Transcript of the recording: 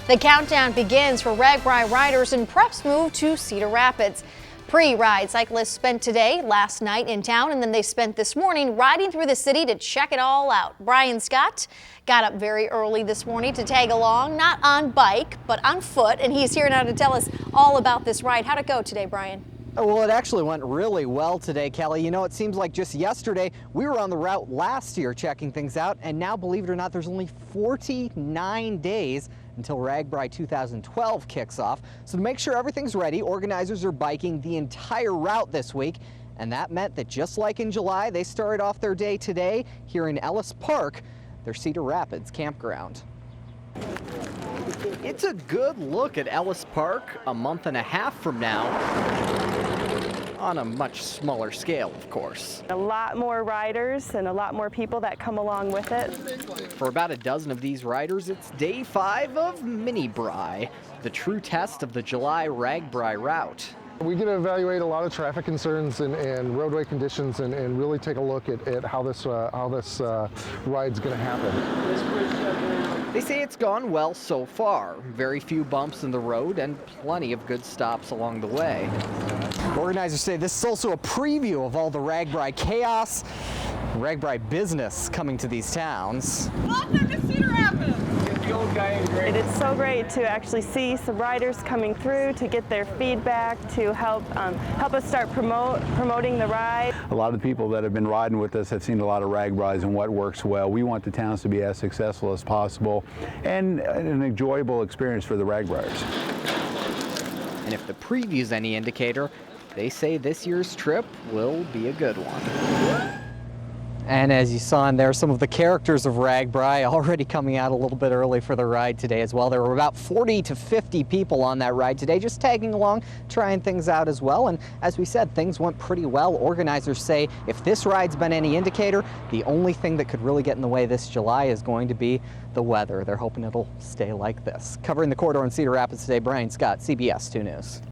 The countdown begins for RAGBRAI riders and preps move to Cedar Rapids. Pre-ride cyclists spent today, last night in town, and then they spent this morning riding through the city to check it all out. Brian Scott got up very early this morning to tag along, not on bike, but on foot, and he's here now to tell us all about this ride. How'd it go today, Brian? Well, it actually went really well today, Kelly. You know, it seems like just yesterday we were on the route last year checking things out, and now, believe it or not, there's only 49 days until RAGBRAI 2012 kicks off. So to make sure everything's ready, organizers are biking the entire route this week, and that meant that just like in July, they started off their day today here in Ellis Park, their Cedar Rapids campground. It's a good look at Ellis Park a month and a half from now, on a much smaller scale, of course. A lot more riders and a lot more people that come along with it. For about a dozen of these riders, it's day 5 of Mini-Bri, the true test of the July RAGBRAI route. We get to evaluate a lot of traffic concerns and roadway conditions and really take a look at how this ride's going to happen. They say it's gone well so far. Very few bumps in the road and plenty of good stops along the way. Organizers say this is also a preview of all the RAGBRAI chaos, RAGBRAI business coming to these towns. Welcome to Cedar Rapids! It is so great to actually see some riders coming through to get their feedback, to help us start promoting the ride. A lot of the people that have been riding with us have seen a lot of RAGBRAIs and what works well. We want the towns to be as successful as possible and an enjoyable experience for the RAGBRAIers. And if the preview's any indicator, they say this year's trip will be a good one. And as you saw in there, some of the characters of RAGBRAI already coming out a little bit early for the ride today as well. There were about 40 to 50 people on that ride today, just tagging along, trying things out as well. And as we said, things went pretty well. Organizers say if this ride's been any indicator, the only thing that could really get in the way this July is going to be the weather. They're hoping it'll stay like this. Covering the corridor in Cedar Rapids today, Brian Scott, CBS 2 News.